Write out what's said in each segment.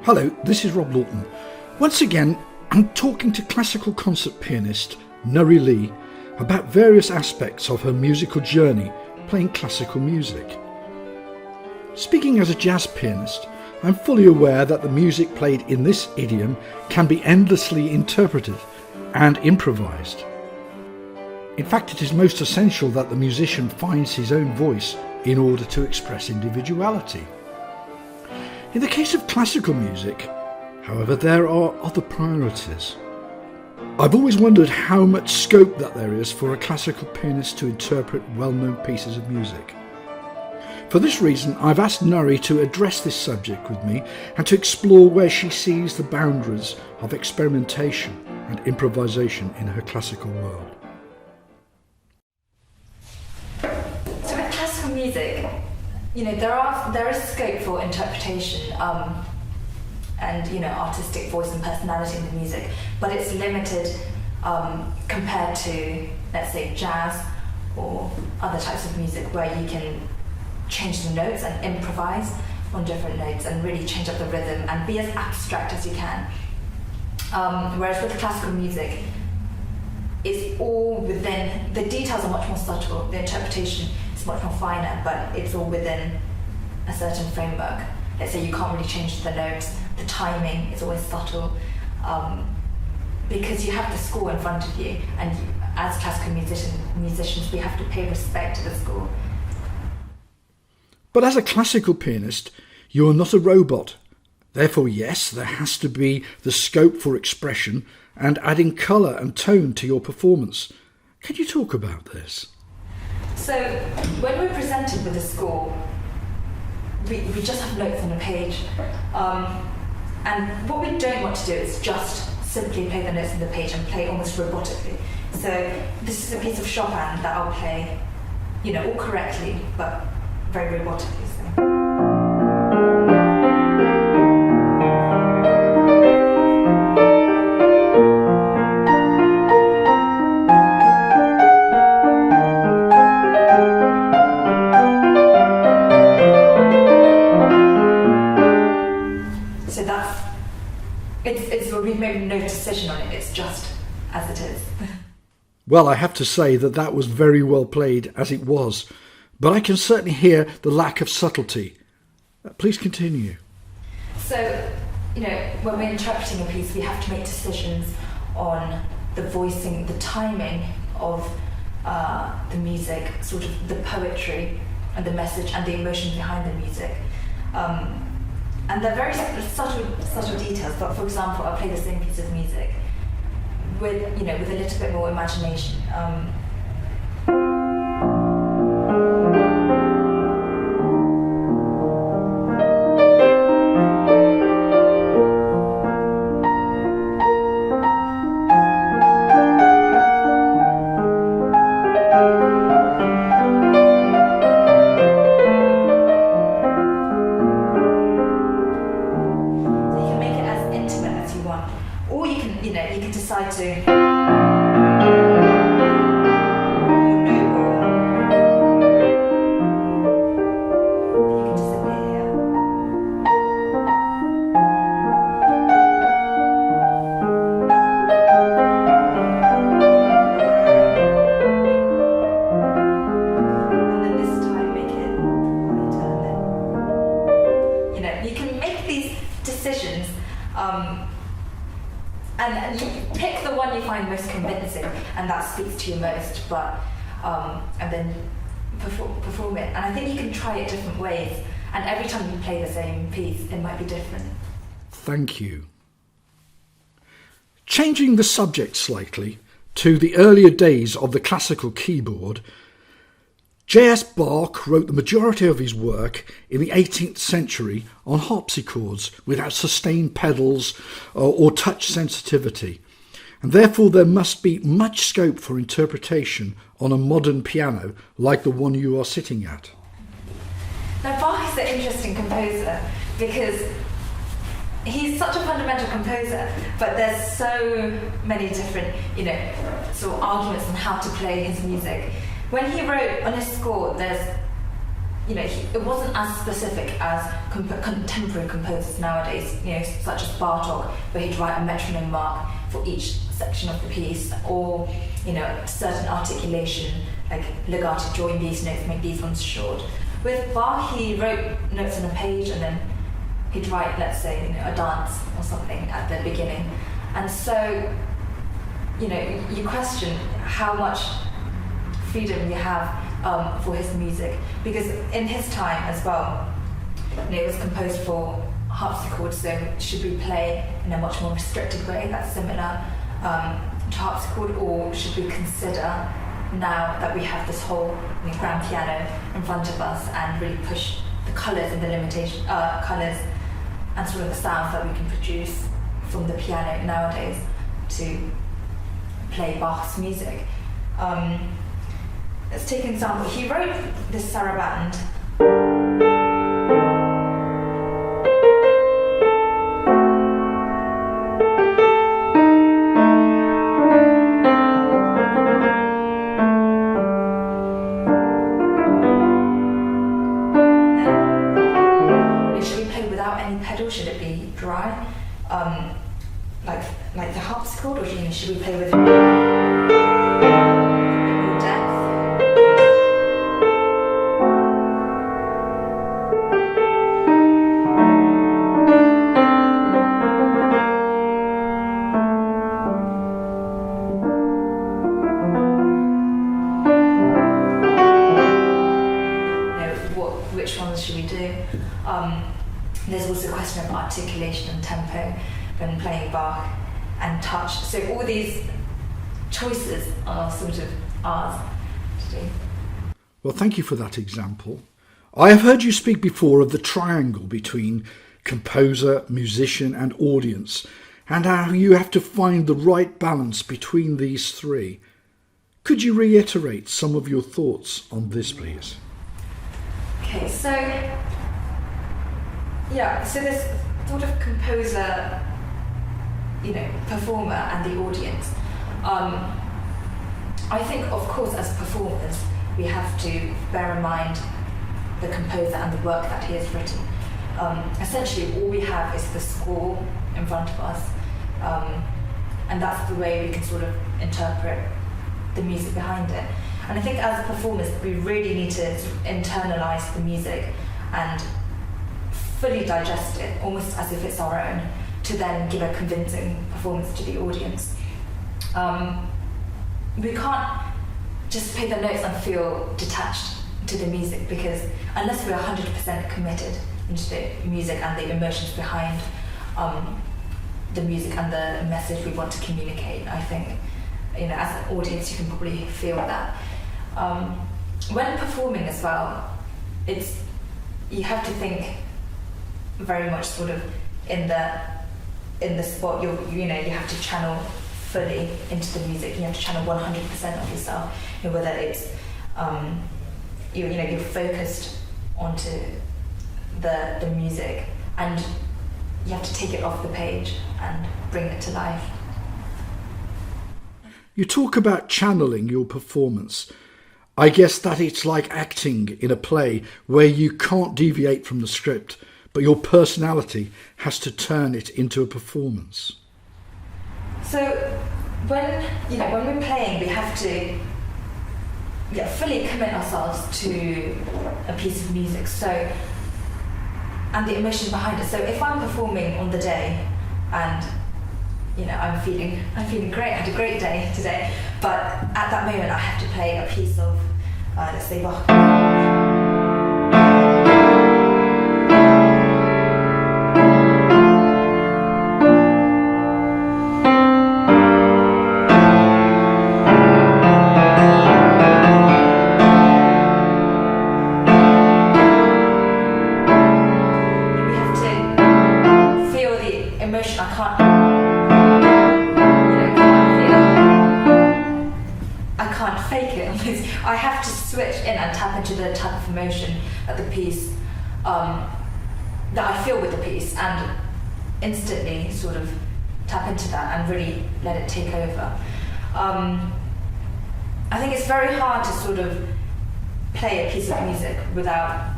Hello, this is Robb Lawton. Once again, I'm talking to classical concert pianist Nurry Lee about various aspects of her musical journey playing classical music. Speaking as a jazz pianist, I'm fully aware that the music played in this idiom can be endlessly interpreted and improvised. In fact, it is most essential that the musician finds his own voice in order to express individuality. In the case of classical music, however, there are other priorities. I've always wondered how much scope that there is for a classical pianist to interpret well-known pieces of music. For this reason, I've asked Nurry to address this subject with me and to explore where she sees the boundaries of experimentation and improvisation in her classical world. So with classical music, there is scope for interpretation and artistic voice and personality in the music, but it's limited compared to, let's say, jazz or other types of music where you can change the notes and improvise on different notes and really change up the rhythm and be as abstract as you can. Whereas with classical music, it's all within, the details are much more subtle, the interpretation is much more finer, but it's all within a certain framework. Let's say you can't really change the notes, the timing is always subtle, because you have the score in front of you, and as classical musicians, we have to pay respect to the score. But as a classical pianist, you are not a robot. Therefore, yes, there has to be the scope for expression and adding colour and tone to your performance. Can you talk about this? So, when we're presented with a score, we just have notes on a page. And what we don't want to do is just simply play the notes on the page and play almost robotically. So, this is a piece of Chopin that I'll play, all correctly, but very robotically. We've made no decision on it, it's just as it is. Well, I have to say that was very well played as it was, but I can certainly hear the lack of subtlety. Please continue. So, when we're interpreting a piece, we have to make decisions on the voicing, the timing of the music, sort of the poetry and the message and the emotion behind the music. And they're very subtle details, but for example, I'll play the same piece of music with a little bit more imagination. Or you can decide to and you pick the one you find most convincing and that speaks to you most, but and then perform it. And I think you can try it different ways, and every time you play the same piece, it might be different. Thank you. Changing the subject slightly to the earlier days of the classical keyboard, J.S. Bach wrote the majority of his work in the 18th century on harpsichords without sustained pedals or touch sensitivity, and therefore there must be much scope for interpretation on a modern piano like the one you are sitting at. Now, Bach is an interesting composer because he's such a fundamental composer, but there's so many different, sort of arguments on how to play his music. When he wrote on his score, there's it wasn't as specific as contemporary composers nowadays, such as Bartok, where he'd write a metronome mark for each section of the piece, or certain articulation, like legato, join these notes, make these ones short. With Bach, he wrote notes on a page, and then he'd write, let's say, a dance or something at the beginning. And so, you question how much freedom you have for his music, because in his time as well, it was composed for harpsichord, so should we play in a much more restricted way that's similar to harpsichord, or should we consider, now that we have this whole grand piano in front of us, and really push the colours and the limitation, colours and sort of the sounds that we can produce from the piano nowadays to play Bach's music. Let's take an example. He wrote this saraband. Should we play without any pedal? Should it be dry? Like the harpsichord, or should we play with which ones should we do? There's also a question of articulation and tempo when playing Bach, and touch. So all these choices are sort of ours to do. Well, thank you for that example. I have heard you speak before of the triangle between composer, musician and audience, and how you have to find the right balance between these three. Could you reiterate some of your thoughts on this, please? Okay, so this sort of composer, performer and the audience. I think, of course, as performers, we have to bear in mind the composer and the work that he has written. Essentially, all we have is the score in front of us, and that's the way we can sort of interpret the music behind it. And I think as performers, we really need to sort of internalise the music and fully digest it, almost as if it's our own, to then give a convincing performance to the audience. We can't just play the notes and feel detached to the music, because unless we're 100% committed into the music and the emotions behind the music and the message we want to communicate, I think, as an audience, you can probably feel that. When performing as well, you have to think very much sort of in the spot. You have to channel fully into the music. You have to channel 100% of yourself. Whether it's you're focused onto the music, and you have to take it off the page and bring it to life. You talk about channeling your performance. I guess that it's like acting in a play where you can't deviate from the script, but your personality has to turn it into a performance. So when we're playing, we have to fully commit ourselves to a piece of music. So, and the emotion behind it. So if I'm performing on the day and I'm feeling great, I had a great day today, but at that moment I have to play a piece of, let's say, Bach. We have to feel the emotion. I have to switch in and tap into the type of emotion that the piece, that I feel with the piece, and instantly sort of tap into that and really let it take over. I think it's very hard to sort of play a piece of music without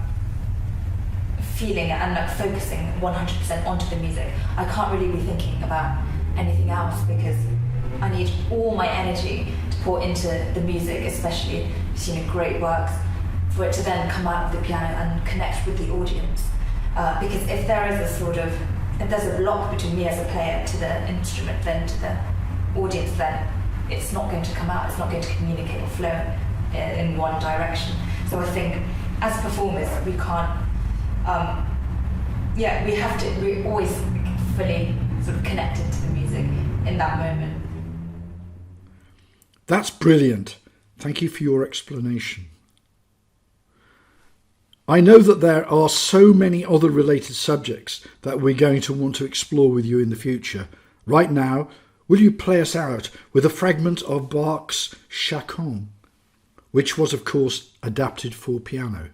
feeling and like focusing 100% onto the music. I can't really be thinking about anything else because I need all my energy to pour into the music, especially great works, for it to then come out of the piano and connect with the audience. Because if there's a block between me as a player to the instrument, then to the audience, then it's not going to come out, it's not going to communicate or flow in one direction. So I think as performers, we can't, we're always fully sort of connected to the music in that moment. That's brilliant. Thank you for your explanation. I know that there are so many other related subjects that we're going to want to explore with you in the future. Right now, will you play us out with a fragment of Bach's Chaconne, which was of course adapted for piano?